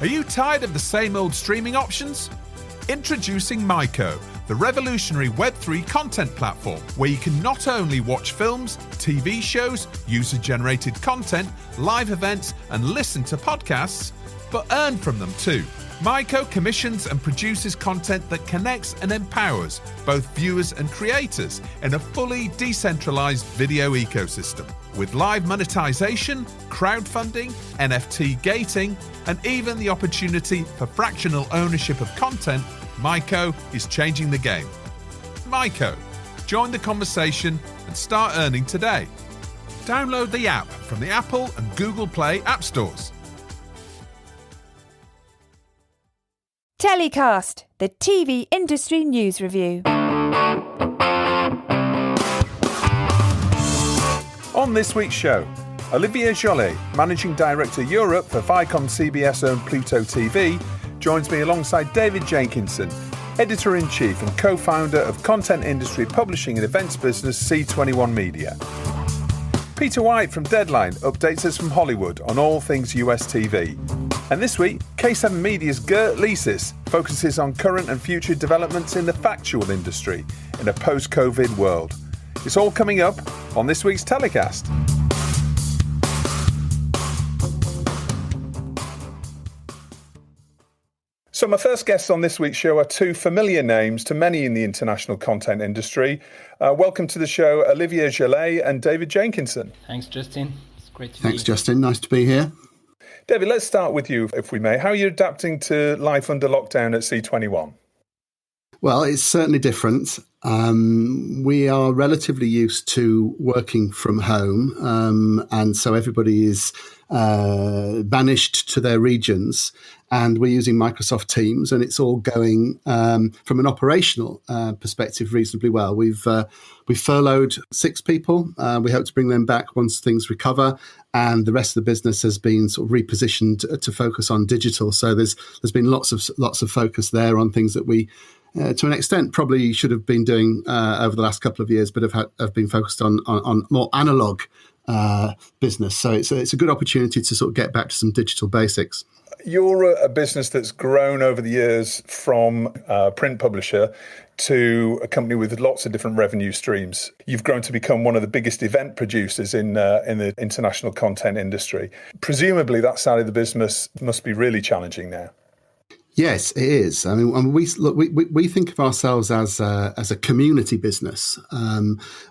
Are you tired of the same old streaming options? Introducing MIPCOM, the revolutionary Web3 content platform where you can not only watch films, TV shows, user-generated content, live events, and listen to podcasts, but earn from them too. MIPCOM commissions and produces content that connects and empowers both viewers and creators in a fully decentralized video ecosystem. With live monetization, crowdfunding, NFT gating, and even the opportunity for fractional ownership of content, MIPCOM is changing the game. MIPCOM. Join the conversation and start earning today. Download the app from the Apple and Google Play app stores. TellyCast, the TV industry news review. On this week's show, Olivier Jollet, Managing Director Europe for Viacom CBS-owned Pluto TV, joins me alongside David Jenkinson, Editor-in-Chief and Co-founder of content industry publishing and events business C21Media. Peter White from Deadline updates us from Hollywood on all things US TV. And this week, C7Media's Girts Licis focuses on current and future developments in the factual industry in a post-COVID world. It's all coming up on this week's TellyCast. So my first guests on this week's show are two familiar names to many in the international content industry. Welcome to the show, Olivier Jollet and David Jenkinson. Thanks, Justin. It's great to be here. Thanks, Justin. Nice to be here. David, let's start with you, if we may. How are you adapting to life under lockdown at C21? Well, it's certainly different. We are relatively used to working from home, and so everybody is banished to their regions, and we're using Microsoft Teams, and it's all going from an operational perspective reasonably well. We've furloughed 6 people. We hope to bring them back once things recover, and the rest of the business has been sort of repositioned to focus on digital. So there's been lots of focus there on things that we, to an extent, probably should have been doing over the last couple of years, but have been focused on more analog business. So it's a good opportunity to sort of get back to some digital basics. You're a business that's grown over the years from a print publisher to a company with lots of different revenue streams. You've grown to become one of the biggest event producers in the international content industry. Presumably that side of the business must be really challenging now. Yes, it is. I mean, we think of ourselves as a community business.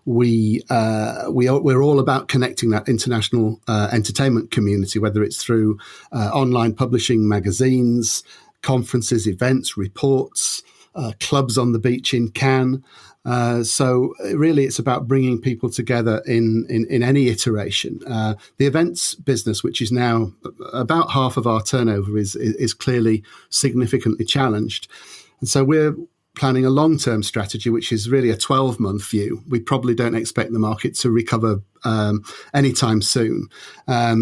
We're all about connecting that international entertainment community, whether it's through online publishing, magazines, conferences, events, reports, clubs on the beach in Cannes. So really, it's about bringing people together in any iteration. The events business, which is now about half of our turnover, is clearly significantly challenged. And so we're planning a long-term strategy, which is really a 12-month view. We probably don't expect the market to recover anytime soon.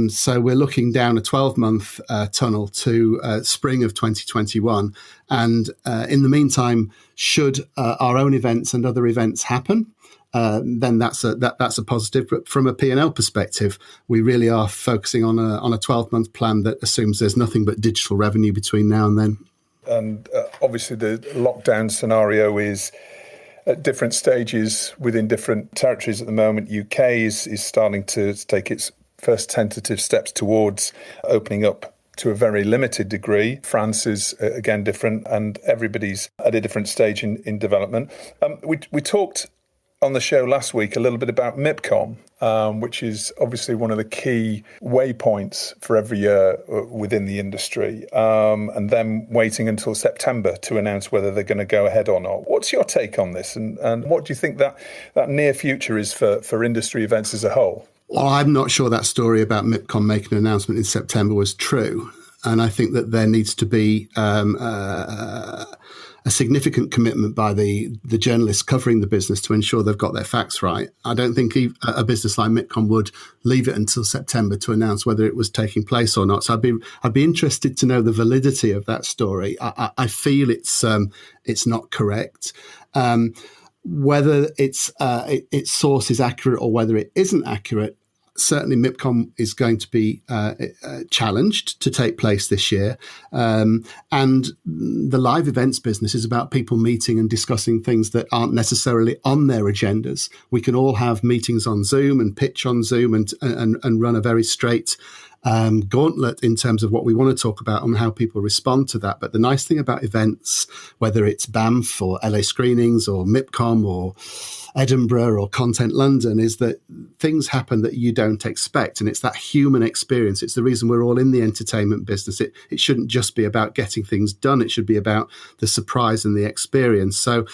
So we're looking down a 12-month tunnel to spring of 2021. And in the meantime, should our own events and other events happen, then that's a positive. But from a P&L perspective, we really are focusing on a 12-month plan that assumes there's nothing but digital revenue between now and then. And obviously the lockdown scenario is at different stages within different territories at the moment. UK is starting to take its first tentative steps towards opening up to a very limited degree. France is, again, different, and everybody's at a different stage in development. We talked on the show last week a little bit about MIPCOM, which is obviously one of the key waypoints for every year within the industry, and then waiting until September to announce whether they're going to go ahead or not. What's your take on this, and what do you think that near future is for industry events as a whole? Well, I'm not sure that story about MIPCOM making an announcement in September was true. And I think that there needs to be a significant commitment by the journalists covering the business to ensure they've got their facts right. I don't think a business like MIPCOM would leave it until September to announce whether it was taking place or not. So I'd be interested to know the validity of that story. I feel it's not correct. Whether its source is accurate or whether it isn't accurate, certainly MIPCOM is going to be challenged to take place this year. And the live events business is about people meeting and discussing things that aren't necessarily on their agendas. We can all have meetings on Zoom and pitch on Zoom and run a very straight gauntlet in terms of what we want to talk about and how people respond to that. But the nice thing about events, whether it's Banff or LA Screenings or MIPCOM or Edinburgh or Content London, is that things happen that you don't expect. And it's that human experience. It's the reason we're all in the entertainment business. It shouldn't just be about getting things done. It should be about the surprise and the experience. So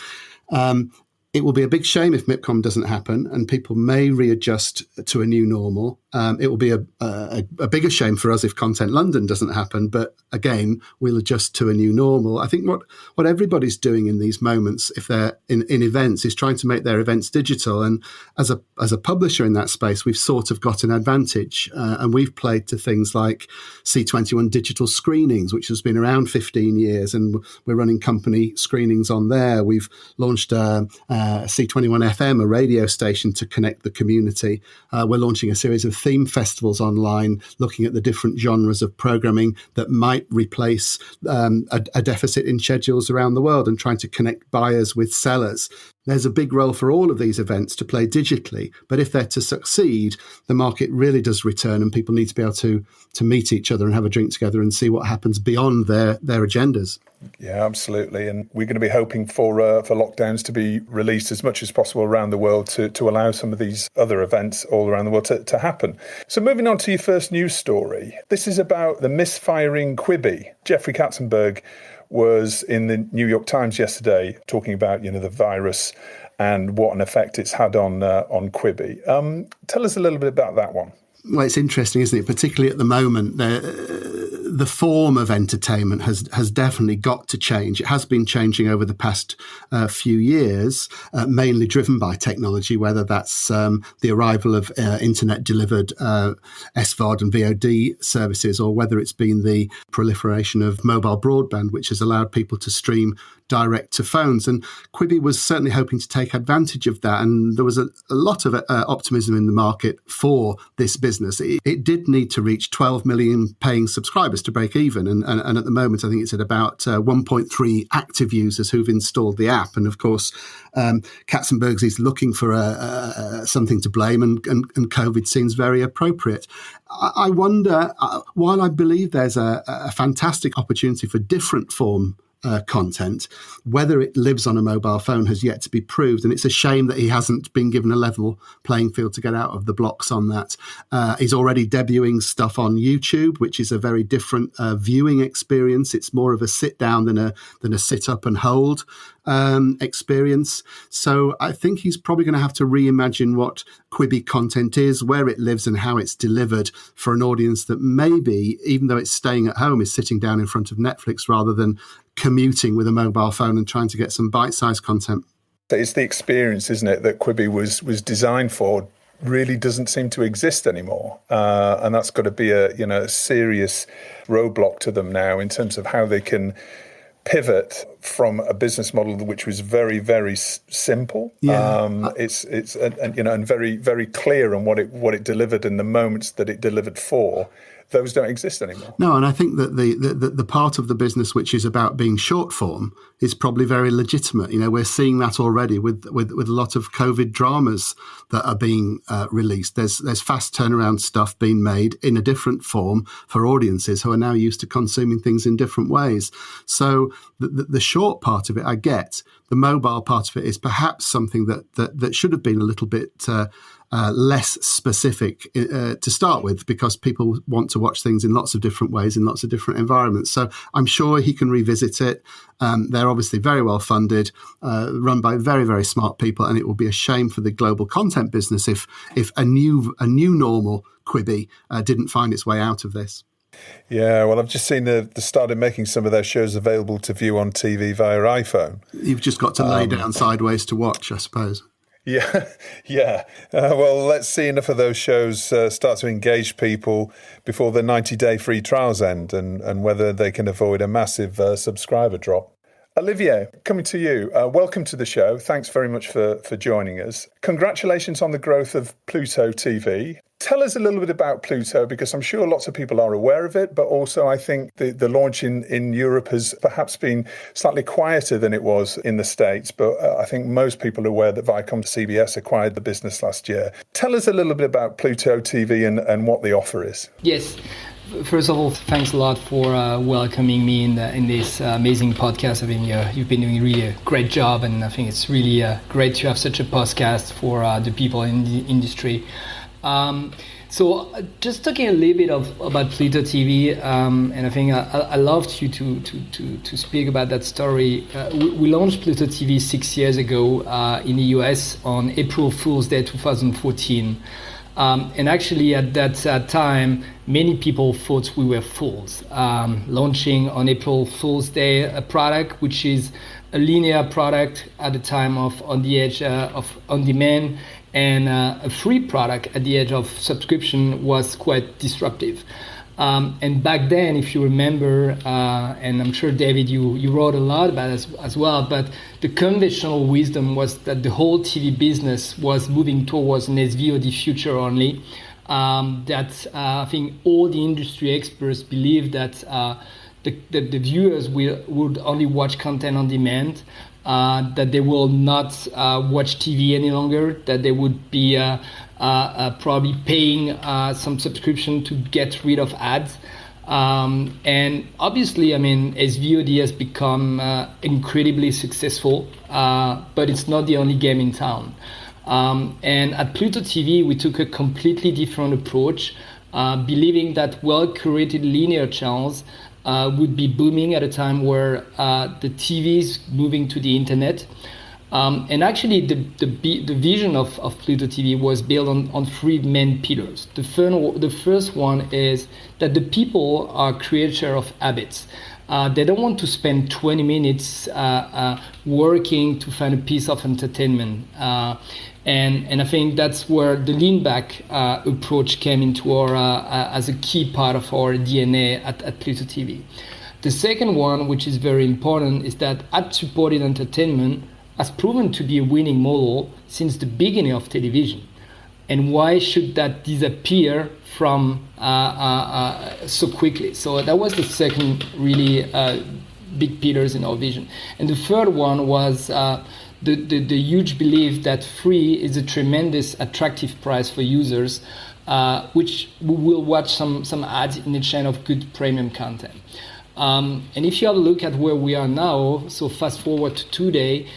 it will be a big shame if MIPCOM doesn't happen, and people may readjust to a new normal. It will be a bigger shame for us if Content London doesn't happen, but again, we'll adjust to a new normal. I think what everybody's doing in these moments, if they're in events, is trying to make their events digital. And as a publisher in that space, we've sort of got an advantage, and we've played to things like C21 digital screenings, which has been around 15 years, and we're running company screenings on there. We've launched C21 FM, a radio station to connect the community. We're launching a series of theme festivals online, looking at the different genres of programming that might replace a deficit in schedules around the world, and trying to connect buyers with sellers. There's a big role for all of these events to play digitally, but if they're to succeed, the market really does return, and people need to be able to meet each other and have a drink together and see what happens beyond their agendas. Yeah, absolutely. And we're going to be hoping for lockdowns to be released as much as possible around the world to allow some of these other events all around the world to happen. So moving on to your first news story. This is about the misfiring Quibi. Jeffrey Katzenberg was in the New York Times yesterday talking about, the virus and what an effect it's had on Quibi. Tell us a little bit about that one. Well, it's interesting, isn't it? Particularly at the moment, the form of entertainment has definitely got to change. It has been changing over the past few years, mainly driven by technology, whether that's the arrival of internet-delivered SVOD and VOD services, or whether it's been the proliferation of mobile broadband, which has allowed people to stream direct to phones. And Quibi was certainly hoping to take advantage of that. And there was a lot of optimism in the market for this business. It did need to reach 12 million paying subscribers to break even. And at the moment, I think it's at about 1.3 active users who've installed the app. And of course, Katzenberg is looking for something to blame, and COVID seems very appropriate. I wonder, while I believe there's a fantastic opportunity for different form content, whether it lives on a mobile phone has yet to be proved, and it's a shame that he hasn't been given a level playing field to get out of the blocks on that. He's already debuting stuff on YouTube, which is a very different viewing experience. It's more of a sit down than a sit up and hold experience. So I think he's probably going to have to reimagine what Quibi content is, where it lives, and how it's delivered for an audience that maybe, even though it's staying at home, is sitting down in front of Netflix rather than commuting with a mobile phone and trying to get some bite-sized content. It's the experience, isn't it, that Quibi was designed for, really doesn't seem to exist anymore. And that's got to be a serious roadblock to them now in terms of how they can pivot from a business model which was very, very simple. Yeah. It's and very, very clear on what it delivered and the moments that it delivered for. Those don't exist anymore. No, and I think that the part of the business which is about being short form is probably very legitimate. We're seeing that already with a lot of COVID dramas that are being released. There's fast turnaround stuff being made in a different form for audiences who are now used to consuming things in different ways. So the short part of it, I get. The mobile part of it is perhaps something that should have been a little bit less specific to start with, because people want to watch things in lots of different ways, in lots of different environments. So I'm sure he can revisit it. They're obviously very well funded, run by very, very smart people, and it will be a shame for the global content business if a new normal Quibi didn't find its way out of this. Yeah, well, I've just seen they started making some of their shows available to view on TV via iPhone. You've just got to lay down sideways to watch, I suppose. Yeah. Well, let's see enough of those shows start to engage people before the 90-day free trials end, and whether they can avoid a massive subscriber drop. Olivier, coming to you. Welcome to the show. Thanks very much for joining us. Congratulations on the growth of Pluto TV. Tell us a little bit about Pluto, because I'm sure lots of people are aware of it, but also I think the launch in Europe has perhaps been slightly quieter than it was in the States, but I think most people are aware that Viacom CBS acquired the business last year. Tell us a little bit about Pluto TV and what the offer is. Yes. First of all, thanks a lot for welcoming me in this amazing podcast. I think you've been doing really a great job, and I think it's really great to have such a podcast for the people in the industry. So just talking a little bit about Pluto TV, and I think I loved you to speak about that story. We launched Pluto TV 6 years ago in the US on April Fool's Day 2014. And actually at that time, many people thought we were fools. Launching on April Fool's Day a product which is a linear product at the time of on the edge of on demand, and a free product at the edge of subscription was quite disruptive. And back then, if you remember, and I'm sure, David, you wrote a lot about it as well, but the conventional wisdom was that the whole TV business was moving towards an SVOD future only. I think all the industry experts believe that the viewers would only watch content on demand, that they will not watch TV any longer, that they would be probably paying some subscription to get rid of ads. And obviously, I mean, SVOD has become incredibly successful, but it's not the only game in town. And at Pluto TV, we took a completely different approach, believing that well-curated linear channels would be booming at a time where the TV is moving to the internet. And actually, the vision of Pluto TV was built on three main pillars. The first one is that the people are creators of habits. They don't want to spend 20 minutes working to find a piece of entertainment. And I think that's where the lean back approach came into our as a key part of our DNA at Pluto TV. The second one, which is very important, is that ad-supported entertainment has proven to be a winning model since the beginning of television. And why should that disappear from so quickly? So that was the second really big pillars in our vision. And the third one was the huge belief that free is a tremendous attractive price for users, which will watch some ads in the chain of good premium content. And if you have a look at where we are now, so fast forward to today,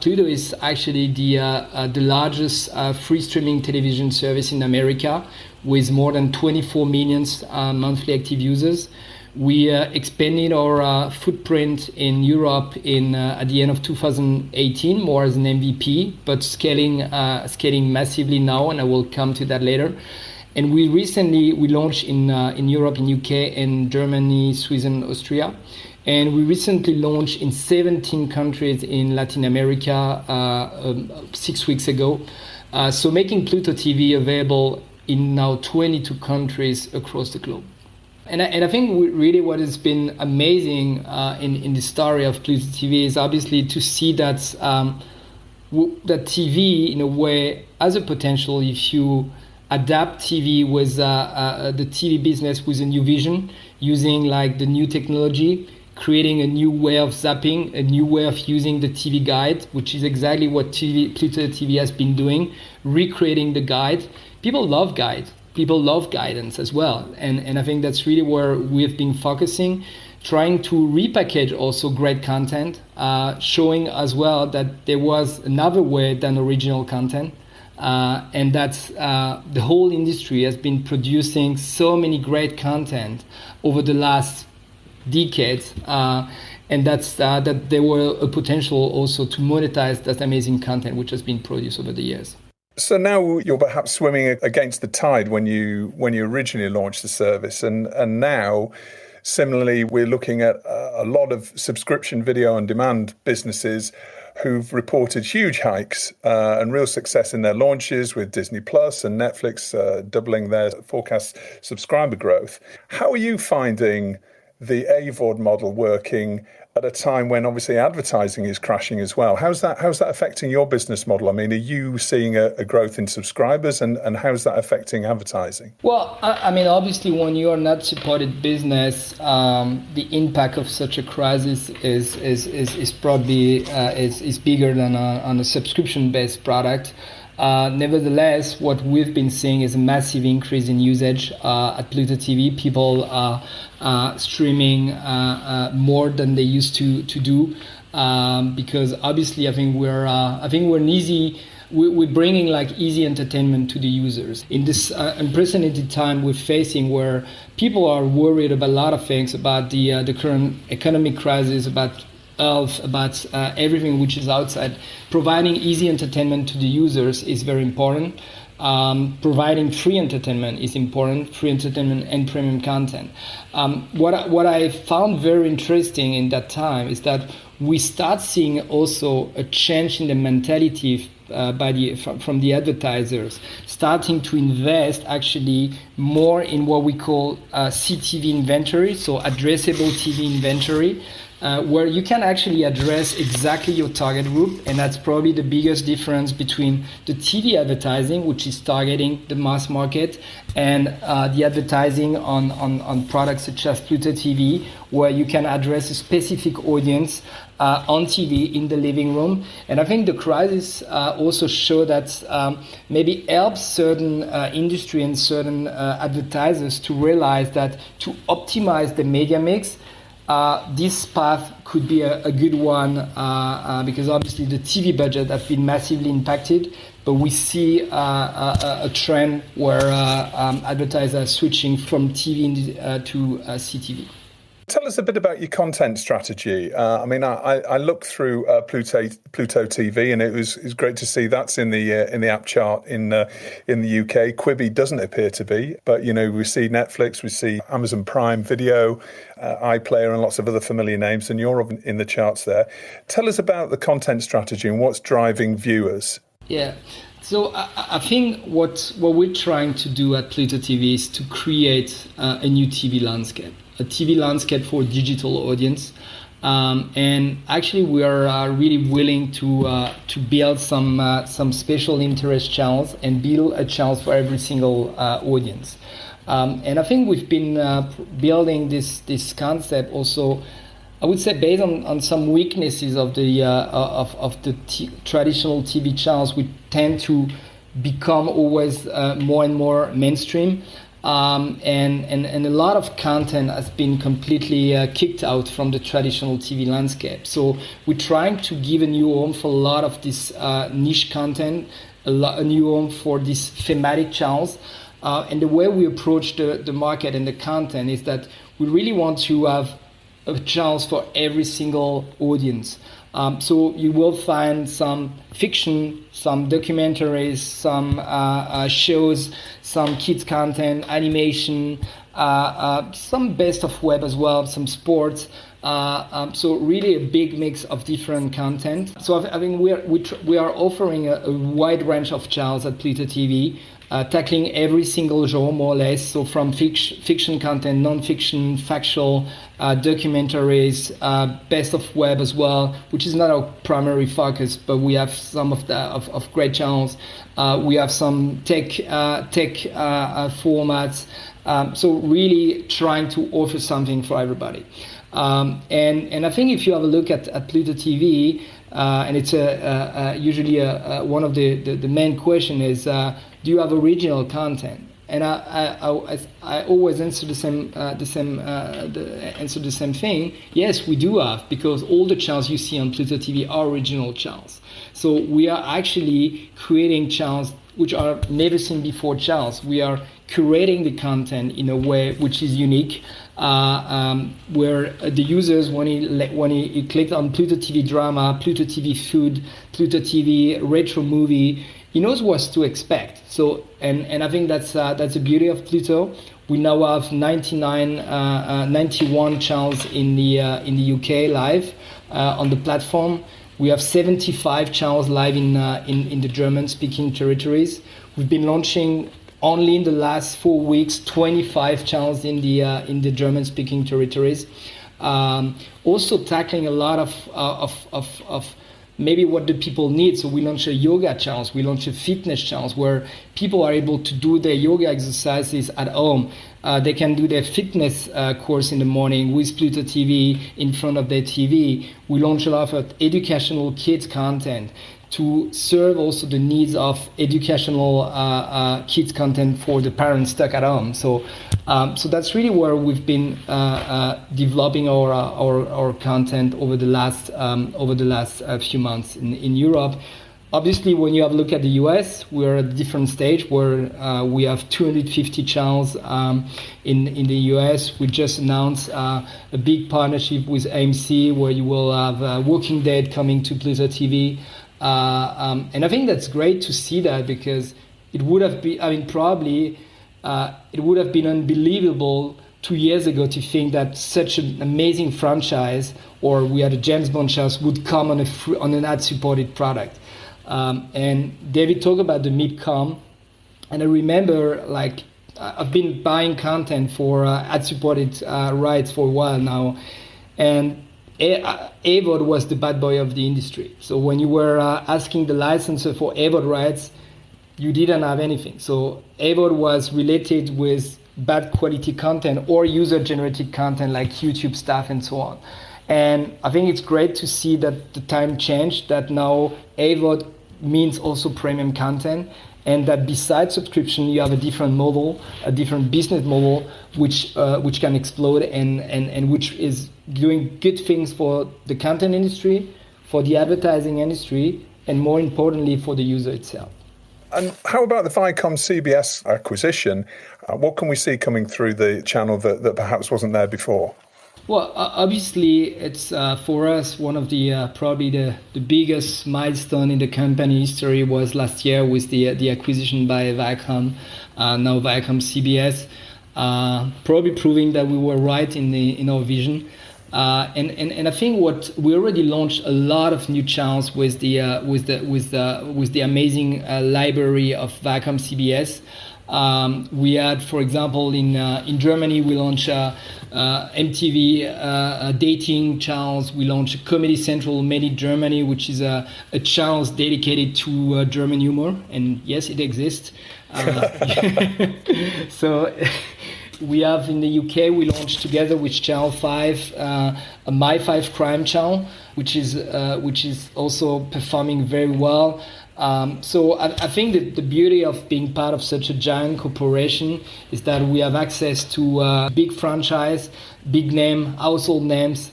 Pluto is actually the largest free streaming television service in America, with more than 24 million monthly active users. We expanded our footprint in Europe at the end of 2018, more as an MVP, but scaling massively now, and I will come to that later. And we launched in Europe, in UK, in Germany, Sweden, Austria. And we recently launched in 17 countries in Latin America 6 weeks ago. So making Pluto TV available in now 22 countries across the globe. And I think really what has been amazing in the story of Pluto TV is obviously to see that that TV, in a way, has a potential if you adapt TV with the TV business with a new vision, using like the new technology, creating a new way of zapping, a new way of using the TV guide, which is exactly what Pluto TV has been doing, recreating the guide. People love guides. People love guidance as well. And I think that's really where we've been focusing, trying to repackage also great content, showing as well that there was another way than original content. And that's the whole industry has been producing so many great content over the last decades, and that's that there were a potential also to monetize that amazing content which has been produced over the years. So now you're perhaps swimming against the tide when you originally launched the service, and now similarly we're looking at a lot of subscription video on demand businesses who've reported huge hikes and real success in their launches, with Disney Plus and Netflix doubling their forecast subscriber growth. How are you finding the AVOD model working at a time when obviously advertising is crashing as well. How's that affecting your business model? I mean, are you seeing a growth in subscribers, and how's that affecting advertising? Well, I mean, obviously, when you are not supported business, the impact of such a crisis is probably is bigger than on a subscription-based product. Nevertheless, what we've been seeing is a massive increase in usage at Pluto TV. People are streaming more than they used to do, because obviously I think we're bringing like easy entertainment to the users in this unprecedented time we're facing, where people are worried about a lot of things, about the current economic crisis, about health, about everything which is outside. Providing easy entertainment to the users is very important. Providing free entertainment is important, free entertainment and premium content. What I found very interesting in that time is that we start seeing also a change in the mentality from the advertisers, starting to invest actually more in what we call CTV inventory, so addressable TV inventory, where you can actually address exactly your target group. And that's probably the biggest difference between the TV advertising, which is targeting the mass market, and the advertising on products such as Pluto TV, where you can address a specific audience on TV in the living room. And I think the crisis also showed that maybe helps certain industry and certain advertisers to realize that to optimize the media mix, this path could be a good one, because obviously the TV budget has been massively impacted, but we see a trend where advertisers are switching from TV to CTV. Tell us a bit about your content strategy. I mean, I looked through Pluto TV, and it was great to see that's in the app chart in the UK. Quibi doesn't appear to be, but we see Netflix, we see Amazon Prime Video, iPlayer, and lots of other familiar names, and you're in the charts there. Tell us about the content strategy and what's driving viewers. Yeah. So I think what we're trying to do at Pluto TV is to create a new TV landscape. A TV landscape for digital audience, and actually we are really willing to build some special interest channels and build a channel for every single audience. And I think we've been building this concept also, I would say, based on some weaknesses of the traditional TV channels. We tend to become always more and more mainstream. And a lot of content has been completely kicked out from the traditional TV landscape. So we're trying to give a new home for a lot of this niche content, a new home for these thematic channels. And the way we approach the market and the content is that we really want to have channels for every single audience. So you will find some fiction, some documentaries, some shows, some kids content, animation, some best of web as well, some sports. So really a big mix of different content. So I think we are offering a wide range of channels at Pluto TV, tackling every single genre more or less. So from fiction content, non-fiction, factual, documentaries, best of web as well, which is not our primary focus, but we have some of great channels. We have some tech formats. So really trying to offer something for everybody. And I think if you have a look at Pluto TV, and it's usually one of the main question is, do you have original content? And I always answer the same thing. Yes, we do have, because all the channels you see on Pluto TV are original channels. So we are actually creating channels which are never seen before channels. We are curating the content in a way which is unique, where the users, when he clicked on Pluto TV drama, Pluto TV food, Pluto TV retro movie, he knows what to expect. So, and I think that's the beauty of Pluto. We now have 91 channels in the UK live on the platform. We have 75 channels live in the German-speaking territories. We've been launching only in the last 4 weeks, 25 channels in the German-speaking territories. Also tackling a lot of maybe what the people need. So we launched a yoga channels, we launched a fitness channels where people are able to do their yoga exercises at home. They can do their fitness course in the morning with Pluto TV in front of their TV. We launched a lot of educational kids content to serve also the needs of educational kids content for the parents stuck at home. So that's really where we've been developing our content over the last few months in Europe. Obviously, when you have a look at the US, we're at a different stage where we have 250 channels in the US. We just announced a big partnership with AMC where you will have Walking Dead coming to Pluto TV. And I think that's great to see that, because it would have been, it would have been unbelievable 2 years ago to think that such an amazing franchise, or we had a James Bond channels, would come on an ad-supported product. And David talked about the MIPCOM, and I remember I've been buying content for ad-supported rights for a while now, and AVOD was the bad boy of the industry. So when you were asking the licensor for AVOD rights, you didn't have anything. So AVOD was related with bad quality content or user-generated content like YouTube stuff and so on. And I think it's great to see that the time changed, that now AVOD means also premium content, and that besides subscription, you have a different model, a different business model, which can explode and which is doing good things for the content industry, for the advertising industry, and more importantly, for the user itself. And how about the Viacom CBS acquisition? What can we see coming through the channel that perhaps wasn't there before? Well, obviously, it's for us one of the probably the biggest milestone in the company history was last year with the acquisition by Viacom, now Viacom CBS, probably proving that we were right in our vision. And I think what we already launched a lot of new channels with the amazing library of Viacom CBS. We had, for example, in Germany, we launched MTV dating channels. We launched Comedy Central Made in Germany, which is a channel dedicated to German humor, and yes, it exists. So. We have in the UK, we launched together with Channel 5 a My 5 Crime channel, which is also performing very well. So I think that the beauty of being part of such a giant corporation is that we have access to big franchise, big name, household names,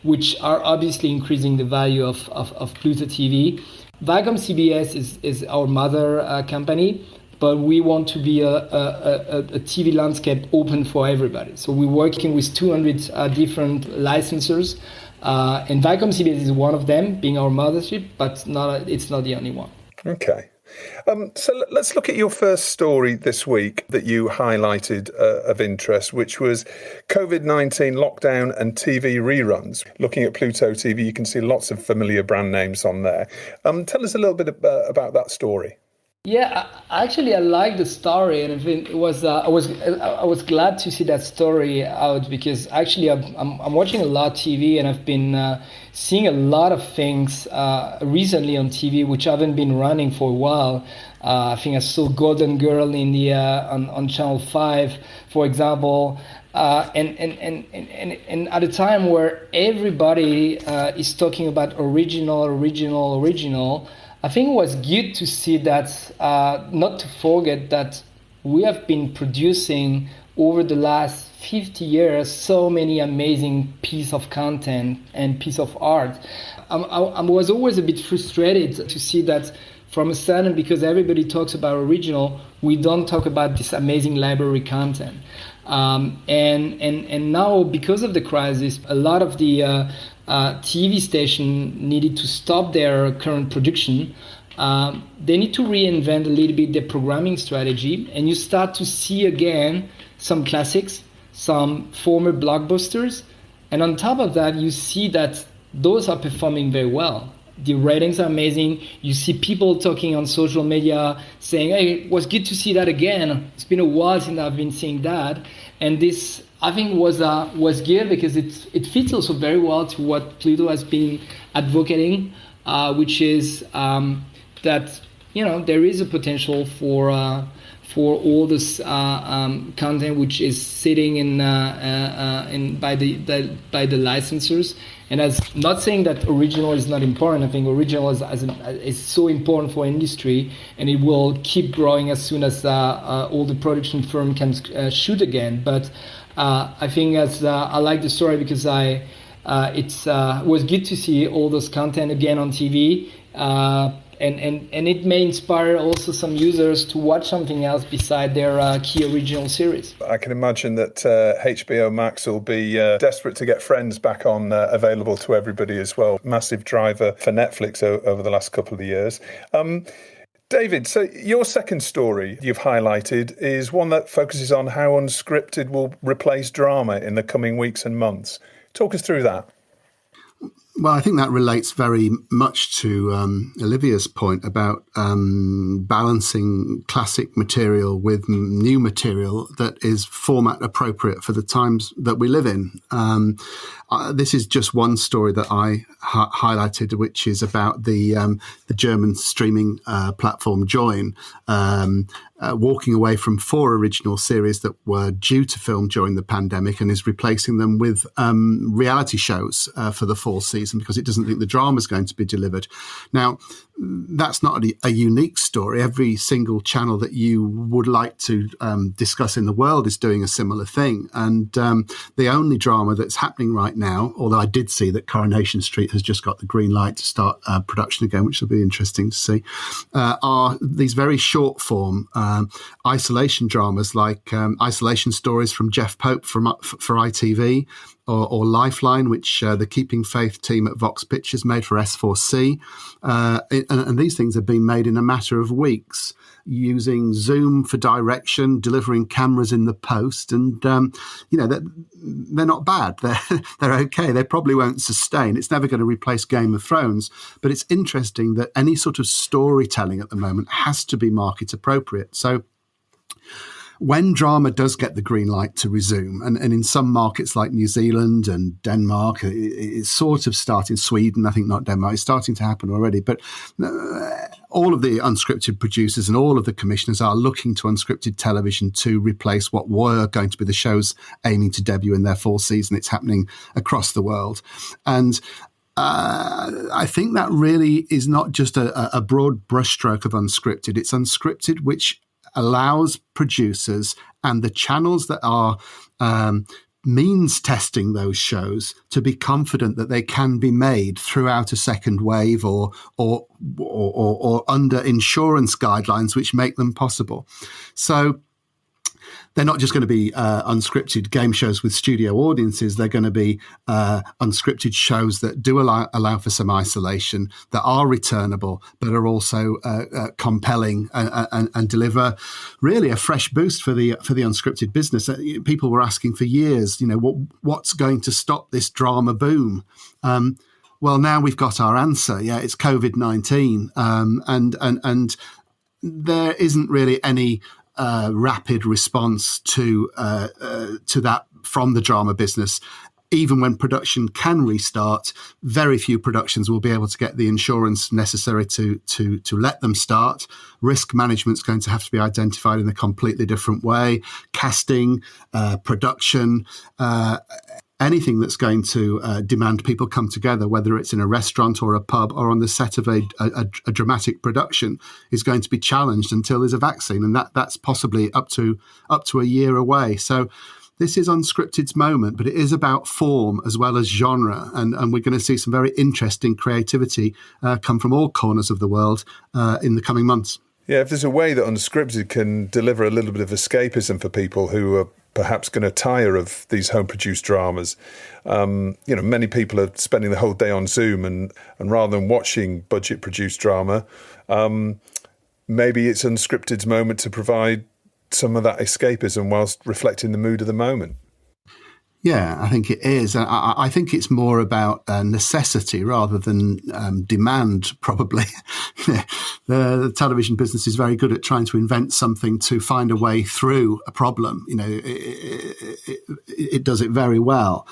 which are obviously increasing the value of Pluto TV. Viacom CBS is our mother company, but we want to be a TV landscape open for everybody. So we're working with 200 different licensors, and Viacom CBS is one of them, being our mothership, but it's not the only one. Okay. So let's look at your first story this week that you highlighted of interest, which was COVID-19 lockdown and TV reruns. Looking at Pluto TV, you can see lots of familiar brand names on there. Tell us a little bit about that story. Yeah, actually, I like the story, and I think it was I was glad to see that story out, because actually I'm watching a lot of TV, and I've been seeing a lot of things recently on TV which haven't been running for a while. I think I saw Golden Girl in the on Channel 5, for example, and at a time where everybody is talking about original. I think it was good to see that, not to forget that we have been producing over the last 50 years so many amazing pieces of content and piece of art. I was always a bit frustrated to see that from a sudden, because everybody talks about original, we don't talk about this amazing library content. And now, because of the crisis, a lot of the TV station needed to stop their current production. They need to reinvent a little bit their programming strategy, and you start to see again some classics, some former blockbusters, and on top of that, you see that those are performing very well. The ratings are amazing. You see people talking on social media saying, hey, it was good to see that again. It's been a while since I've been seeing that. And this, I think, was good because it fits also very well to what Pluto has been advocating, which is that, there is a potential for all this content which is sitting in by the licensors. And as not saying that original is not important, I think original is so important for industry, and it will keep growing as soon as all the production firm can shoot again. But I think I like the story because it was good to see all this content again on TV. And it may inspire also some users to watch something else beside their key original series. I can imagine that HBO Max will be desperate to get Friends back on, available to everybody as well. Massive driver for Netflix over the last couple of years. David, so your second story you've highlighted is one that focuses on how unscripted will replace drama in the coming weeks and months. Talk us through that. Well, I think that relates very much to Olivier's point about balancing classic material with new material that is format appropriate for the times that we live in. This is just one story that I highlighted, which is about the German streaming platform Join, walking away from 4 original series that were due to film during the pandemic and is replacing them with reality shows for the fall season because it doesn't think the drama is going to be delivered. Now, that's not a unique story. Every single channel that you would like to discuss in the world is doing a similar thing. And the only drama that's happening right now, although I did see that Coronation Street has just got the green light to start production again, which will be interesting to see, are these very short form isolation dramas like Isolation Stories from Jeff Pope for ITV, or Lifeline, which the Keeping Faith team at Vox Pictures made for S4C. And these things have been made in a matter of weeks, using Zoom for direction, delivering cameras in the post. And, they're not bad. They're okay. They probably won't sustain. It's never going to replace Game of Thrones. But it's interesting that any sort of storytelling at the moment has to be market appropriate. So when drama does get the green light to resume, and in some markets like New Zealand and Denmark, it's sort of starting, Sweden, I think not Denmark, it's starting to happen already, but all of the unscripted producers and all of the commissioners are looking to unscripted television to replace what were going to be the shows aiming to debut in their fall season. It's happening across the world. And I think that really is not just a broad brushstroke of unscripted. It's unscripted, which allows producers and the channels that are means testing those shows to be confident that they can be made throughout a second wave or under insurance guidelines which make them possible. So they're not just going to be unscripted game shows with studio audiences. They're going to be unscripted shows that do allow for some isolation, that are returnable, but are also compelling and deliver really a fresh boost for the unscripted business. People were asking for years, what's going to stop this drama boom? Well, now we've got our answer. Yeah, it's COVID-19, and there isn't really any rapid response to that from the drama business. Even when production can restart, very few productions will be able to get the insurance necessary to let them start. Risk management's going to have to be identified in a completely different way. Casting, production, anything that's going to demand people come together, whether it's in a restaurant or a pub or on the set of a dramatic production, is going to be challenged until there's a vaccine, and that's possibly up to a year away. So this is unscripted's moment, but it is about form as well as genre, and we're going to see some very interesting creativity come from all corners of the world in the coming months. Yeah, if there's a way that unscripted can deliver a little bit of escapism for people who are perhaps going to tire of these home-produced dramas. Many people are spending the whole day on Zoom, and rather than watching budget-produced drama, maybe it's unscripted's moment to provide some of that escapism whilst reflecting the mood of the moment. Yeah, I think it is. I think it's more about necessity rather than demand, probably. The television business is very good at trying to invent something to find a way through a problem. It does it very well.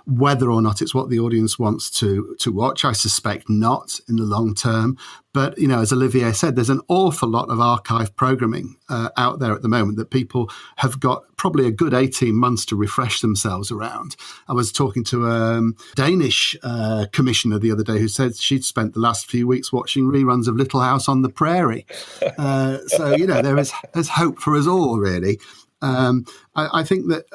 Whether or not it's what the audience wants to watch, I suspect not in the long term. But, as Olivier said, there's an awful lot of archive programming out there at the moment that people have got probably a good 18 months to refresh themselves around. I was talking to a Danish commissioner the other day who said she'd spent the last few weeks watching reruns of Little House on the Prairie. There's hope for us all, really. I think that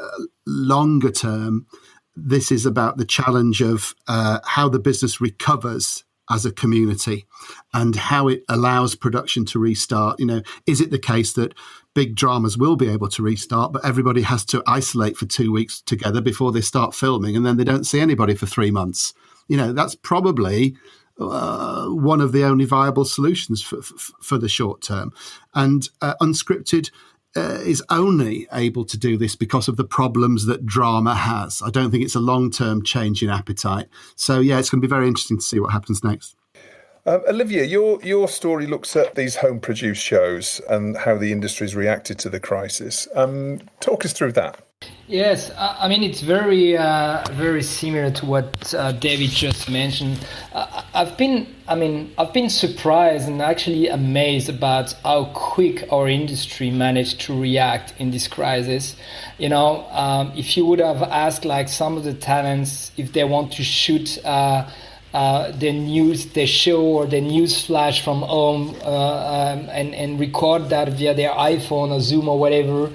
longer term, this is about the challenge of how the business recovers as a community and how it allows production to restart. Is it the case that big dramas will be able to restart, but everybody has to isolate for 2 weeks together before they start filming, and then they don't see anybody for 3 months? That's probably one of the only viable solutions for the short term. And unscripted is only able to do this because of the problems that drama has. I don't think it's a long-term change in appetite. So, it's going to be very interesting to see what happens next. Olivier, your story looks at these home-produced shows and how the industry's reacted to the crisis. Talk us through that. Yes, I mean, it's very, very similar to what David just mentioned. I've been surprised and actually amazed about how quick our industry managed to react in this crisis. If you would have asked like some of the talents if they want to shoot their show or their news flash from home and record that via their iPhone or Zoom or whatever,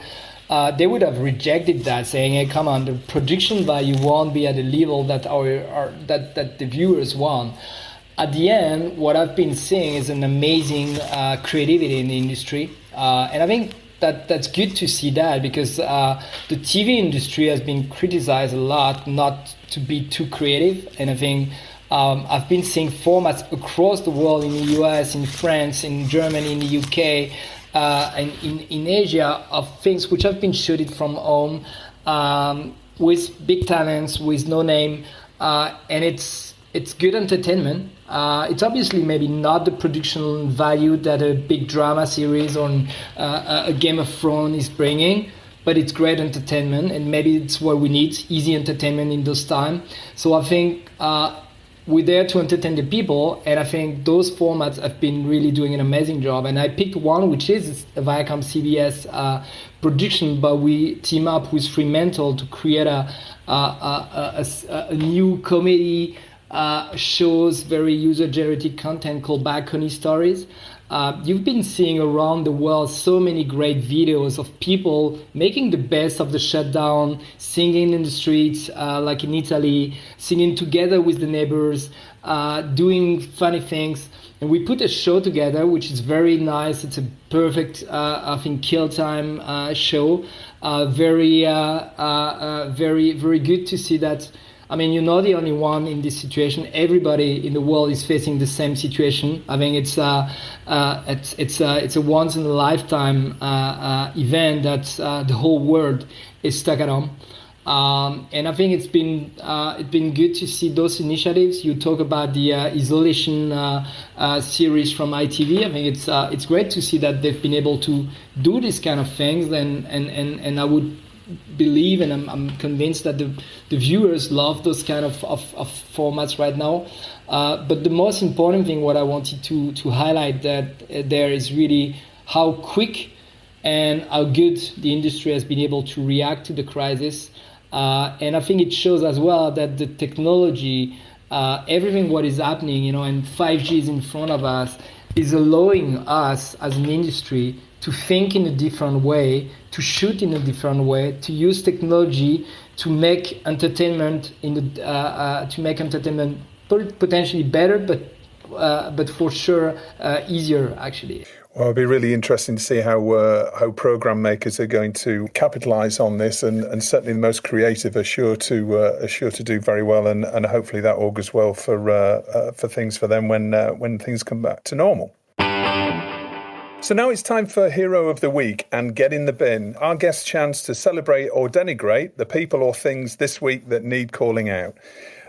they would have rejected that, saying, "Hey, come on, the production value won't be at the level that that the viewers want." At the end, what I've been seeing is an amazing creativity in the industry, and I think that's good to see that, because the TV industry has been criticized a lot not to be too creative, and I think I've been seeing formats across the world, in the US, in France, in Germany, in the UK. And in Asia, of things which have been shooted from home with big talents, with no name, and it's good entertainment. It's obviously maybe not the production value that a big drama series or a Game of Thrones is bringing, but it's great entertainment, and maybe it's what we need, easy entertainment in those times. So I think we're there to entertain the people, and I think those formats have been really doing an amazing job. And I picked one which is a Viacom CBS production, but we team up with Fremantle to create a new comedy shows, very user-generated content called Balcony Stories. You've been seeing around the world so many great videos of people making the best of the shutdown, singing in the streets, like in Italy, singing together with the neighbors, doing funny things. And we put a show together, which is very nice. It's a perfect, I think, kill time show. Very good to see that. I mean, you're not the only one in this situation. Everybody in the world is facing the same situation. I think it's a once in a lifetime event that the whole world is stuck at home. And I think it's been good to see those initiatives. You talk about the isolation series from ITV. I think it's great to see that they've been able to do these kind of things, and I would believe, and I'm convinced that the viewers love those kind of formats right now. But the most important thing, what I wanted to highlight that there is really how quick and how good the industry has been able to react to the crisis. And I think it shows as well that the technology, everything what is happening, and 5G is in front of us, is allowing us as an industry to think in a different way, to shoot in a different way, to use technology to make entertainment potentially better, but for sure easier actually. Well, it'll be really interesting to see how program makers are going to capitalise on this, and certainly the most creative are sure to do very well, and hopefully that augurs well for things for them when things come back to normal. So now it's time for Hero of the Week and Get in the Bin, our guest's chance to celebrate or denigrate the people or things this week that need calling out.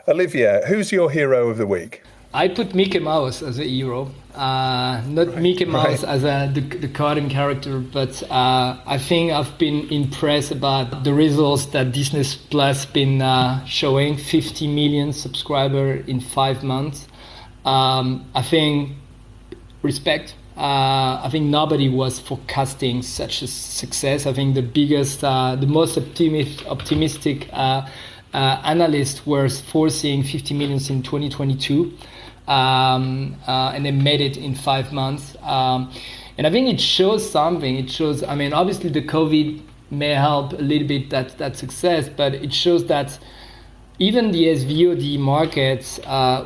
Olivier, who's your Hero of the Week? I put Mickey Mouse as a hero, not Mickey Mouse as the cartoon character, but I think I've been impressed about the results that Disney Plus been showing, 50 million subscribers in 5 months. I think respect. I think nobody was forecasting such a success. I think the most optimistic analysts were foreseeing 50 million in 2022, and they made it in 5 months. And I think it shows something. It shows, obviously the COVID may help a little bit that success, but it shows that even the SVOD markets,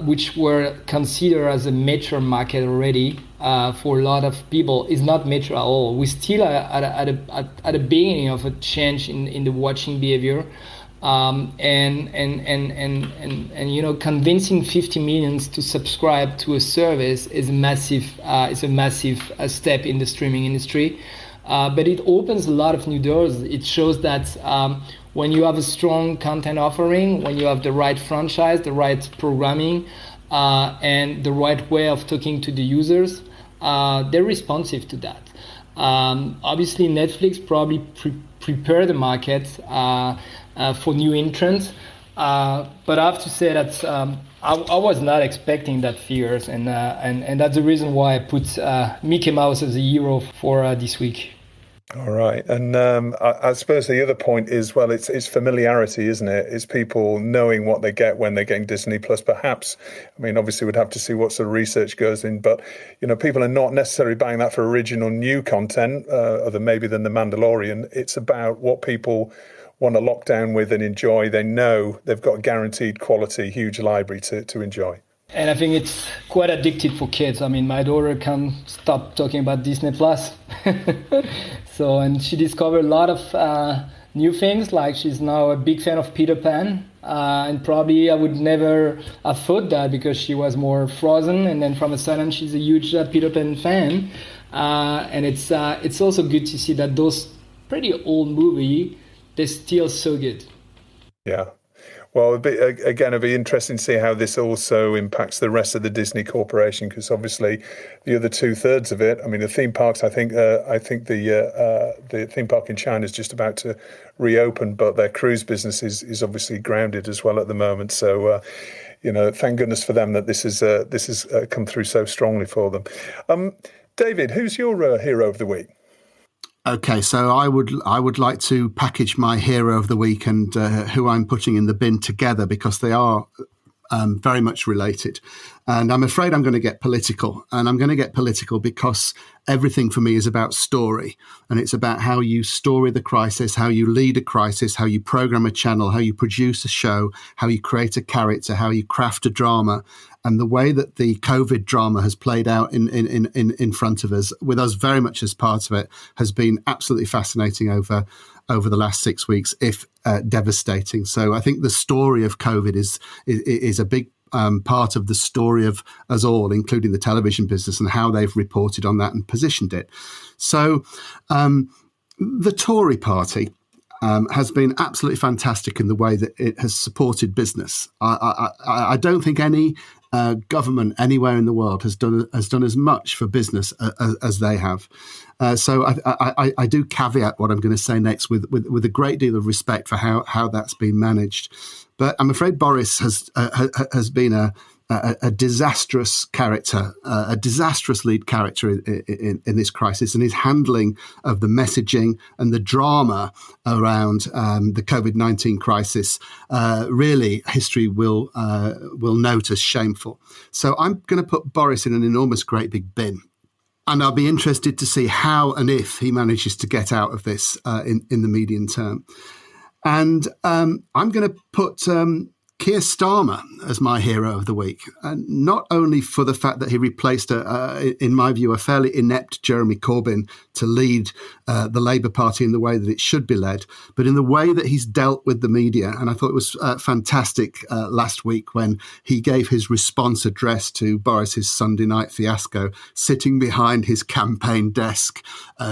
which were considered as a mature market already for a lot of people, is not mature at all. We still are at the beginning of a change in the watching behavior, and convincing 50 million to subscribe to a service is a massive step in the streaming industry. But it opens a lot of new doors. It shows that when you have a strong content offering, when you have the right franchise, the right programming, and the right way of talking to the users, they're responsive to that. Obviously, Netflix probably prepare the market for new entrants, but I have to say that I was not expecting that figures, and that's the reason why I put Mickey Mouse as a hero for this week. All right. And I suppose the other point is, well, it's familiarity, isn't it? It's people knowing what they get when they're getting Disney Plus, perhaps. Obviously we'd have to see what sort of research goes in, but, people are not necessarily buying that for original new content, other maybe than The Mandalorian. It's about what people want to lock down with and enjoy. They know they've got a guaranteed quality, huge library to enjoy. And I think it's quite addictive for kids. My daughter can't stop talking about Disney Plus. And she discovered a lot of new things, like she's now a big fan of Peter Pan. And probably I would never have thought that because she was more Frozen. And then from a sudden, she's a huge Peter Pan fan. And it's also good to see that those pretty old movies, they're still so good. Yeah. Well, it'd be interesting to see how this also impacts the rest of the Disney Corporation, because obviously the other 2/3 of it. The theme parks. I think the theme park in China is just about to reopen, but their cruise business is obviously grounded as well at the moment. So, thank goodness for them that this has come through so strongly for them. David, who's your hero of the week? Okay, so I would like to package my hero of the week and who I'm putting in the bin together, because they are very much related. And I'm afraid I'm going to get political. And I'm going to get political because everything for me is about story. And it's about how you story the crisis, how you lead a crisis, how you program a channel, how you produce a show, how you create a character, how you craft a drama. And the way that the COVID drama has played out in front of us, with us very much as part of it, has been absolutely fascinating over the last 6 weeks, if devastating. So I think the story of COVID is a big part of the story of us all, including the television business, and how they've reported on that and positioned it. So the Tory party has been absolutely fantastic in the way that it has supported business. I don't think any government anywhere in the world has done as much for business as they have. So I do caveat what I'm going to say next with a great deal of respect for how that's been managed. But I'm afraid Boris has been a disastrous character, a disastrous lead character in this crisis, and his handling of the messaging and the drama around the COVID-19 crisis, really history will note as shameful. So I'm going to put Boris in an enormous, great big bin. And I'll be interested to see how and if he manages to get out of this in the medium term. And I'm going to put Keir Starmer as my hero of the week, and not only for the fact that he replaced, in my view, a fairly inept Jeremy Corbyn to lead the Labour Party in the way that it should be led, but in the way that he's dealt with the media. And I thought it was fantastic last week when he gave his response address to Boris's Sunday night fiasco, sitting behind his campaign desk,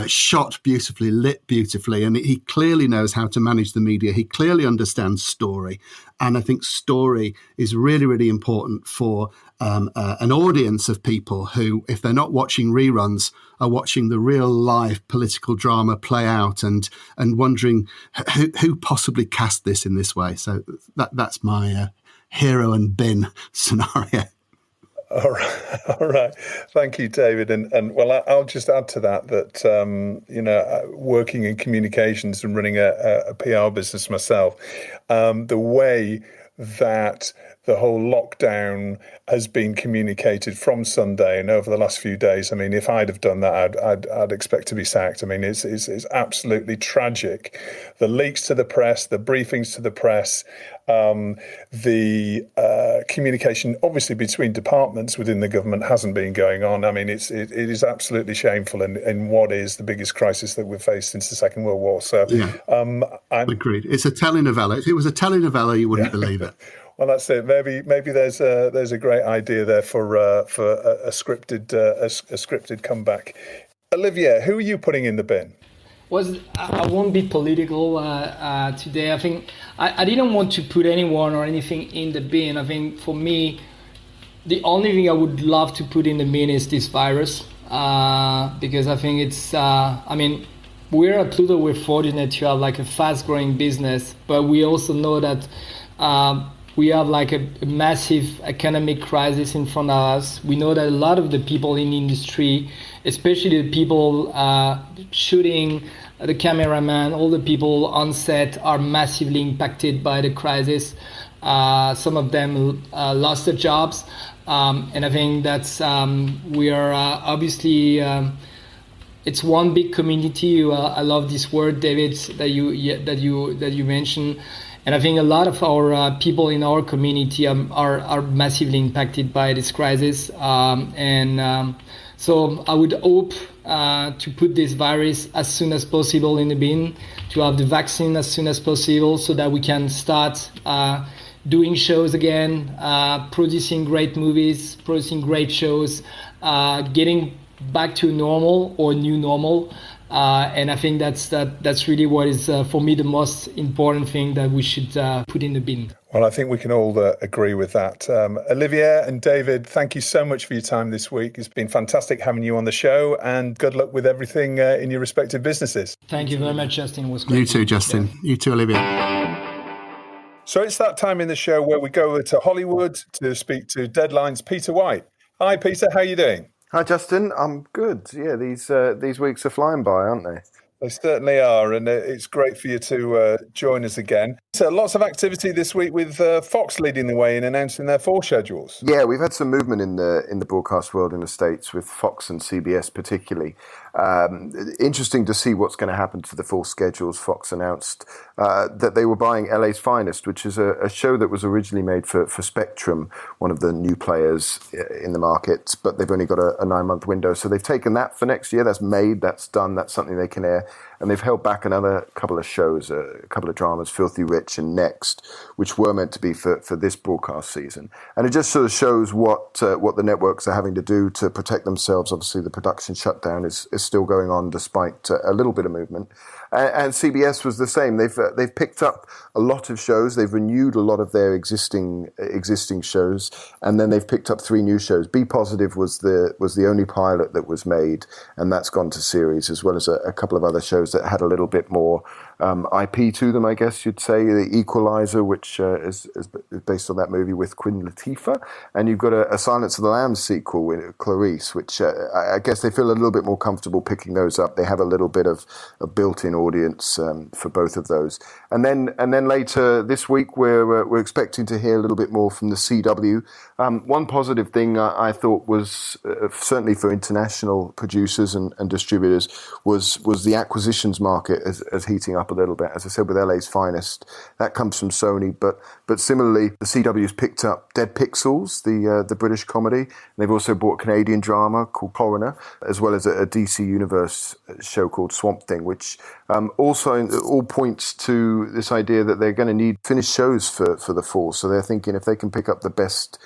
shot beautifully, lit beautifully, and he clearly knows how to manage the media. He clearly understands story. And I think story is really, really important for an audience of people who, if they're not watching reruns, are watching the real live political drama play out and wondering who possibly cast this in this way. So that's my hero and bin scenario. All right. Thank you, David. And well, I'll just add to that, working in communications and running a PR business myself, the way that the whole lockdown has been communicated from Sunday and over the last few days. I mean, if I'd have done that, I'd expect to be sacked. I mean, it's absolutely tragic. The leaks to the press, the briefings to the press, the communication, obviously, between departments within the government hasn't been going on. I mean, it is absolutely shameful in what is the biggest crisis that we've faced since the Second World War. So, agreed. It's a telenovela. If it was a telenovela, you wouldn't believe it. Well, that's it. Maybe there's a great idea there for a scripted comeback. Olivier, who are you putting in the bin? I won't be political today. I think I didn't want to put anyone or anything in the bin. I think for me, the only thing I would love to put in the bin is this virus, because I think it's. We're at Pluto. We're fortunate to have like a fast-growing business, but we also know that. We have like a massive economic crisis in front of us. We know that a lot of the people in the industry, especially the people shooting, the cameraman, all the people on set are massively impacted by the crisis. Some of them lost their jobs. And I think that's, we are obviously, it's one big community. I love this word, David, that you mentioned. And I think a lot of our people in our community are massively impacted by this crisis. So I would hope to put this virus as soon as possible in the bin, to have the vaccine as soon as possible so that we can start doing shows again, producing great movies, producing great shows, getting back to normal or new normal. And I think that's really what is, for me, the most important thing that we should put in the bin. Well, I think we can all agree with that. Olivier and David, thank you so much for your time this week. It's been fantastic having you on the show, and good luck with everything in your respective businesses. Thank you very much, Justin. It was great. You too, Justin. Yeah. You too, Olivier. So it's that time in the show where we go to Hollywood to speak to Deadline's Peter White. Hi, Peter. How are you doing? Hi, Justin. I'm good. Yeah, these weeks are flying by, aren't they? They certainly are, and it's great for you to join us again. So lots of activity this week with Fox leading the way in announcing their fall schedules. Yeah, we've had some movement in the broadcast world in the States with Fox and CBS particularly. Interesting to see what's going to happen to the full schedules. Fox announced that they were buying LA's Finest, which is a show that was originally made for Spectrum, one of the new players in the market, but they've only got a 9-month window. So they've taken that for next year. That's made, that's done, that's something they can air. And they've held back another couple of shows, a couple of dramas, Filthy Rich and Next, which were meant to be for this broadcast season. And it just sort of shows what the networks are having to do to protect themselves. Obviously, the production shutdown is still going on despite a little bit of movement. And CBS was the same. They've picked up a lot of shows. They've renewed a lot of their existing shows, and then they've picked up 3 new shows. Be Positive was the only pilot that was made, and that's gone to series, as well as a couple of other shows that had a little bit more IP to them, I guess you'd say. The Equalizer, which is based on that movie with Queen Latifah, and you've got a Silence of the Lambs sequel with Clarice, which I guess they feel a little bit more comfortable picking those up. They have a little bit of a built-in audience for both of those. And then later this week, we're expecting to hear a little bit more from the CW. One positive thing I thought was certainly for international producers and distributors was the acquisitions market as heating up a little bit. As I said, with LA's Finest, that comes from Sony, but similarly, the CW's picked up Dead Pixels, the British comedy. They've also bought Canadian drama called Coroner, as well as a DC Universe show called Swamp Thing, which also all points to this idea that they're going to need finished shows for the fall. So they're thinking if they can pick up the best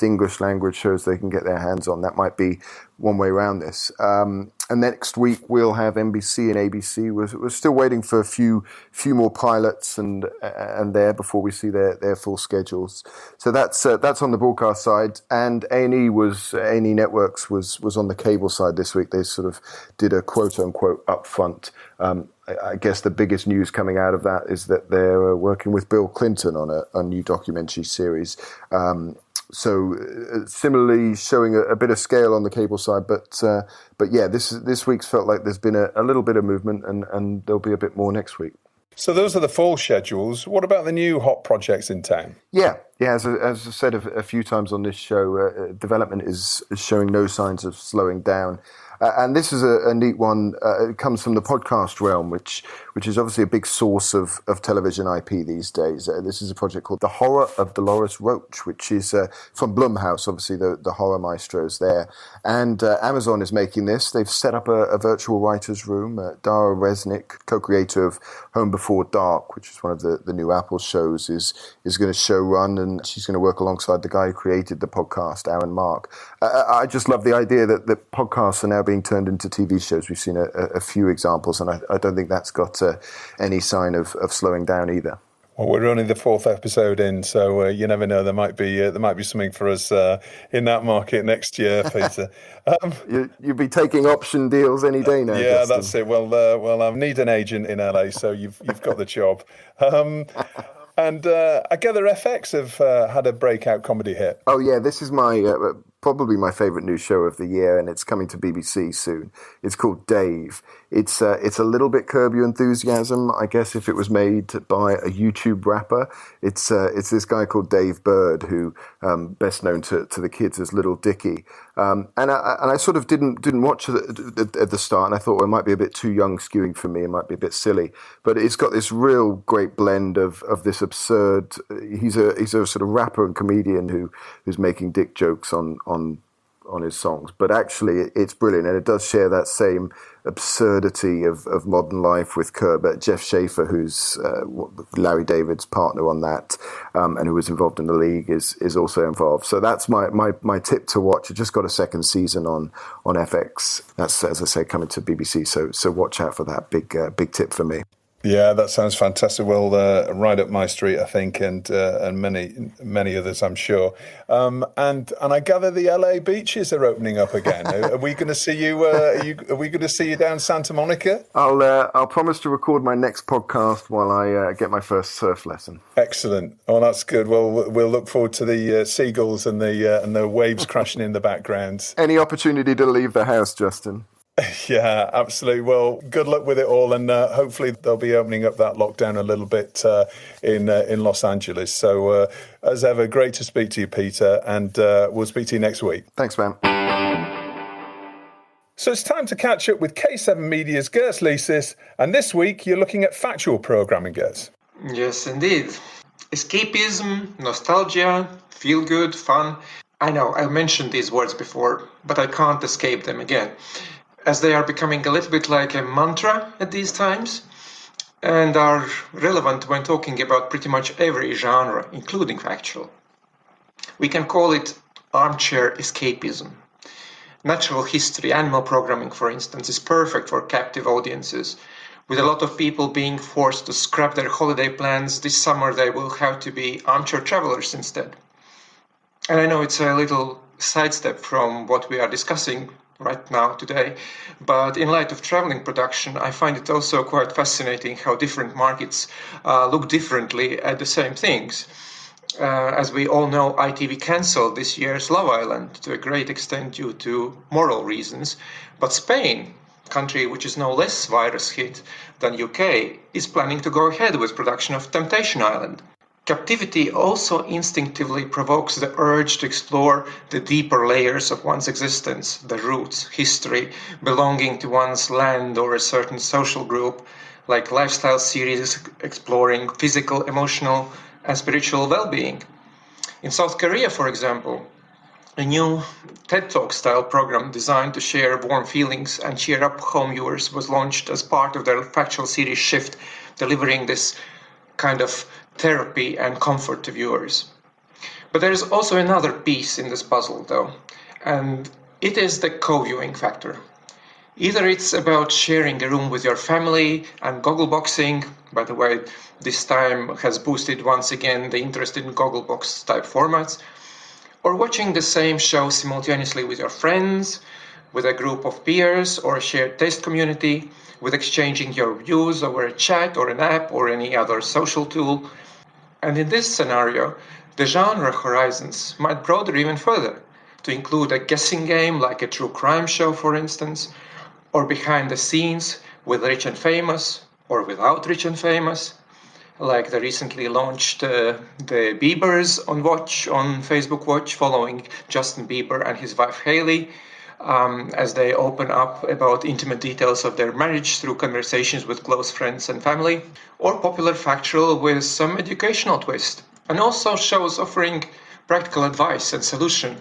English language shows they can get their hands on, that might be one way around this. And next week we'll have NBC and ABC. We're still waiting for a few more pilots and there before we see their full schedules. So that's on the broadcast side. And A&E Networks was on the cable side this week. They sort of did a quote unquote upfront. I guess the biggest news coming out of that is that they're working with Bill Clinton on a new documentary series. So similarly showing a bit of scale on the cable side, but yeah, this week's felt like there's been a little bit of movement, and there'll be a bit more next week. So those are the fall schedules. What about the new hot projects in town? Yeah. As I said a few times on this show, development is showing no signs of slowing down. And this is a neat one. It comes from the podcast realm, which is obviously a big source of television IP these days. This is a project called The Horror of Dolores Roach, which is from Blumhouse, obviously the horror maestros there. And Amazon is making this. They've set up a virtual writer's room. Dara Resnick, co-creator of Home Before Dark, which is one of the new Apple shows, is going to show run, and she's going to work alongside the guy who created the podcast, Aaron Mark. I just love the idea that podcasts are now being turned into TV shows. We've seen a few examples, and I don't think that's got any sign of slowing down either. Well, we're only the 4th episode in, so you never know. There might be something for us in that market next year, Peter. You'll be taking option deals any day now. Yeah, Justin. That's it. Well, I need an agent in LA, so you've got the job. And I gather FX have had a breakout comedy hit. Oh yeah, this is probably my favourite new show of the year, and it's coming to BBC soon. It's called Dave. It's a little bit Curb Your Enthusiasm, I guess, if it was made by a YouTube rapper. It's this guy called Dave Bird, who best known to the kids as Little Dicky. And I sort of didn't watch it at the start, and I thought, well, it might be a bit too young skewing for me, it might be a bit silly. But it's got this real great blend of this absurd. He's a sort of rapper and comedian who's making dick jokes on his songs, but actually it's brilliant, and it does share that same absurdity of modern life with Curb. Jeff Schaffer, who's Larry David's partner on that, and who was involved in the League, is also involved. So that's my tip to watch. It just got a second season on FX. That's, as I say, coming to BBC. So watch out for that. Big tip for me. Yeah, that sounds fantastic. Well, right up my street, I think, and many others, I'm sure. And I gather the LA beaches are opening up again. Are we going to see you? Are we going to see you down Santa Monica? I'll promise to record my next podcast while I get my first surf lesson. Excellent. Oh, that's good. Well, we'll look forward to the seagulls and the waves crashing in the background. Any opportunity to leave the house, Justin? Yeah, absolutely. Well, good luck with it all, and hopefully they'll be opening up that lockdown a little bit in Los Angeles. So, as ever, great to speak to you, Peter, and we'll speak to you next week. Thanks, man. So it's time to catch up with C21Media's Girts Licis, and this week you're looking at factual programming, Girts. Yes, indeed. Escapism, nostalgia, feel good, fun. I know, I've mentioned these words before, but I can't escape them again, as they are becoming a little bit like a mantra at these times, and are relevant when talking about pretty much every genre, including factual. We can call it armchair escapism. Natural history, animal programming, for instance, is perfect for captive audiences. With a lot of people being forced to scrap their holiday plans this summer, they will have to be armchair travelers instead. And I know it's a little sidestep from what we are discussing right now today, but in light of traveling production, I find it also quite fascinating how different markets look differently at the same things. As we all know, ITV cancelled this year's Love Island to a great extent due to moral reasons, but Spain country which is no less virus hit than UK, is planning to go ahead with production of Temptation Island. Captivity also instinctively provokes the urge to explore the deeper layers of one's existence, the roots, history, belonging to one's land or a certain social group, like lifestyle series exploring physical, emotional, and spiritual well-being. In South Korea, for example, a new TED Talk style program designed to share warm feelings and cheer up home viewers was launched as part of their factual series Shift, delivering this kind of therapy and comfort to viewers. But there is also another piece in this puzzle, though, and it is the co-viewing factor. Either it's about sharing a room with your family and goggleboxing, by the way, this time has boosted once again the interest in gogglebox type formats, or watching the same show simultaneously with your friends, with a group of peers or a shared taste community, with exchanging your views over a chat or an app or any other social tool. And in this scenario, the genre horizons might broaden even further, to include a guessing game like a true crime show, for instance, or behind the scenes with rich and famous, or without rich and famous, like the recently launched the Biebers on Facebook Watch, following Justin Bieber and his wife Hailey, as they open up about intimate details of their marriage through conversations with close friends and family, or popular factual with some educational twist, and also shows offering practical advice and solution.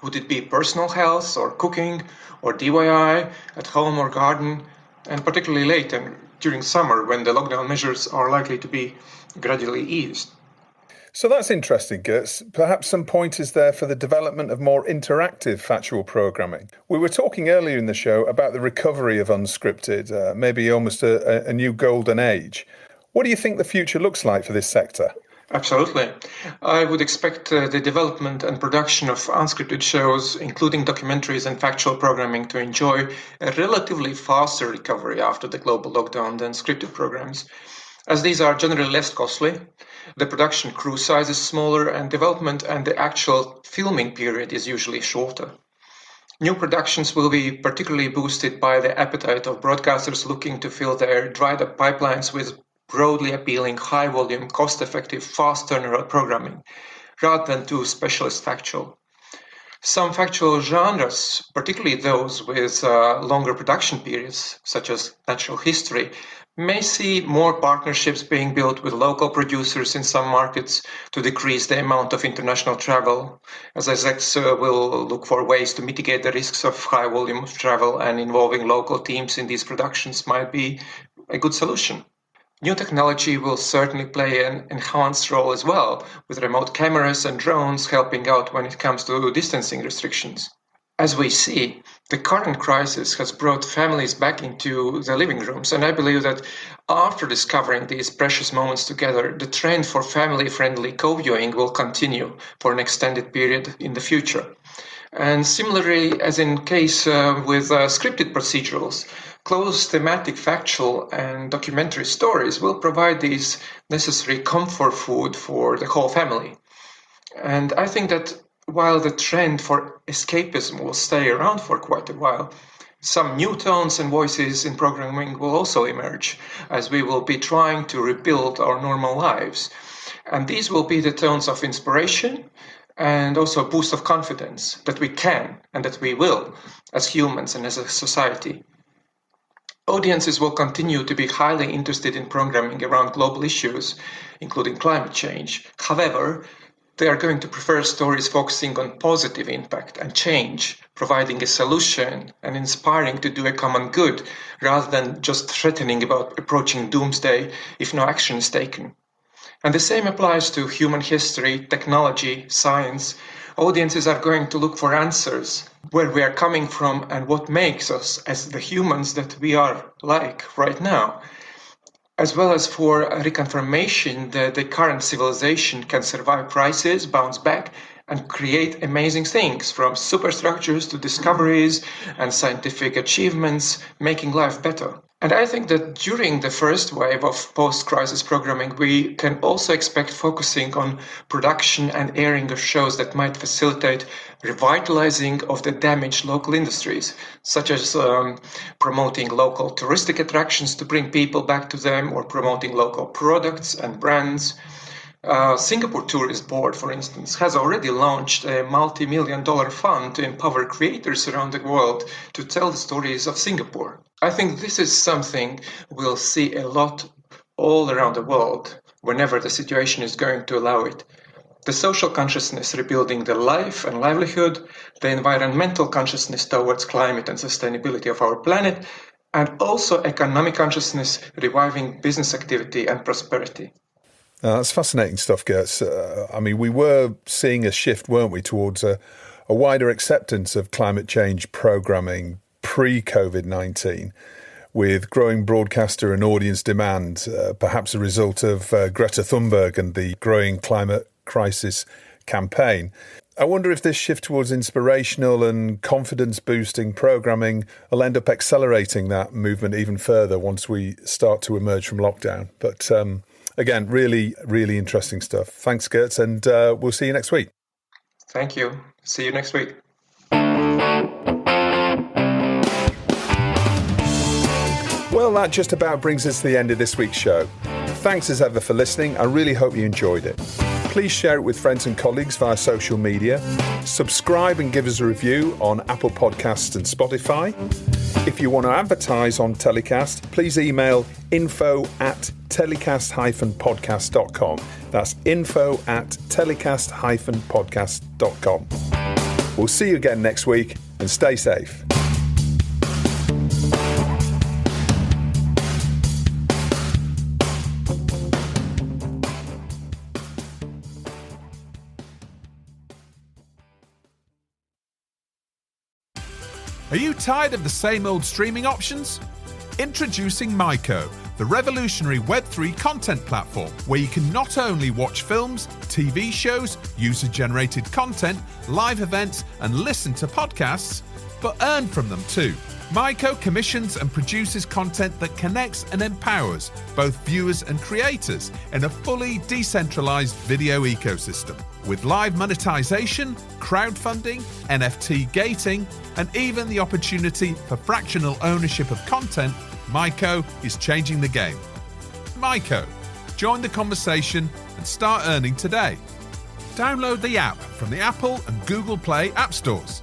Would it be personal health or cooking or DIY at home or garden, and particularly late and during summer when the lockdown measures are likely to be gradually eased. So that's interesting, Girts. Perhaps some pointers there for the development of more interactive factual programming. We were talking earlier in the show about the recovery of unscripted, maybe almost a new golden age. What do you think the future looks like for this sector? Absolutely. I would expect the development and production of unscripted shows, including documentaries and factual programming, to enjoy a relatively faster recovery after the global lockdown than scripted programs, as these are generally less costly. The production crew size is smaller, and development and the actual filming period is usually shorter. New productions will be particularly boosted by the appetite of broadcasters looking to fill their dried-up pipelines with broadly appealing, high-volume, cost-effective, fast turnaround programming, rather than to specialist factual. Some factual genres, particularly those with longer production periods, such as natural history, may see more partnerships being built with local producers in some markets to decrease the amount of international travel, as execs will look for ways to mitigate the risks of high volume of travel, and involving local teams in these productions might be a good solution. New technology will certainly play an enhanced role as well, with remote cameras and drones helping out when it comes to distancing restrictions. As we see, the current crisis has brought families back into the living rooms, and I believe that after discovering these precious moments together, the trend for family-friendly co-viewing will continue for an extended period in the future. And similarly, as in case with scripted procedurals, close thematic factual and documentary stories will provide these necessary comfort food for the whole family. And I think that while the trend for escapism will stay around for quite a while, some new tones and voices in programming will also emerge, as we will be trying to rebuild our normal lives. And these will be the tones of inspiration and also a boost of confidence that we can and that we will, as humans and as a society. Audiences will continue to be highly interested in programming around global issues, including climate change. However, they are going to prefer stories focusing on positive impact and change, providing a solution and inspiring to do a common good, rather than just threatening about approaching doomsday if no action is taken. And the same applies to human history, technology, science. Audiences are going to look for answers, where we are coming from and what makes us as the humans that we are like right now, as well as for a reconfirmation that the current civilization can survive crises, bounce back, and create amazing things, from superstructures to discoveries and scientific achievements, making life better. And I think that during the first wave of post-crisis programming, we can also expect focusing on production and airing of shows that might facilitate revitalizing of the damaged local industries, such as promoting local touristic attractions to bring people back to them, or promoting local products and brands. Singapore Tourist Board, for instance, has already launched a multi-million-dollar fund to empower creators around the world to tell the stories of Singapore. I think this is something we'll see a lot all around the world whenever the situation is going to allow it. The social consciousness rebuilding the life and livelihood, the environmental consciousness towards climate and sustainability of our planet, and also economic consciousness reviving business activity and prosperity. That's fascinating stuff, Girts. We were seeing a shift, weren't we, towards a wider acceptance of climate change programming pre-COVID-19, with growing broadcaster and audience demand, perhaps a result of Greta Thunberg and the growing climate crisis campaign. I wonder if this shift towards inspirational and confidence-boosting programming will end up accelerating that movement even further once we start to emerge from lockdown. But again, really, really interesting stuff. Thanks, Girts, and we'll see you next week. Thank you. See you next week. Well, that just about brings us to the end of this week's show. Thanks as ever for listening. I really hope you enjoyed it. Please share it with friends and colleagues via social media. Subscribe and give us a review on Apple Podcasts and Spotify. If you want to advertise on TellyCast, please email info@telecast-podcast.com. That's info@telecast-podcast.com. We'll see you again next week, and stay safe. Are you tired of the same old streaming options? Introducing MIPCOM, the revolutionary Web3 content platform where you can not only watch films, TV shows, user-generated content, live events, and listen to podcasts, but earn from them too. MIPCOM commissions and produces content that connects and empowers both viewers and creators in a fully decentralized video ecosystem. With live monetization, crowdfunding, NFT gating, and even the opportunity for fractional ownership of content, MIPCOM is changing the game. MIPCOM. Join the conversation and start earning today. Download the app from the Apple and Google Play app stores.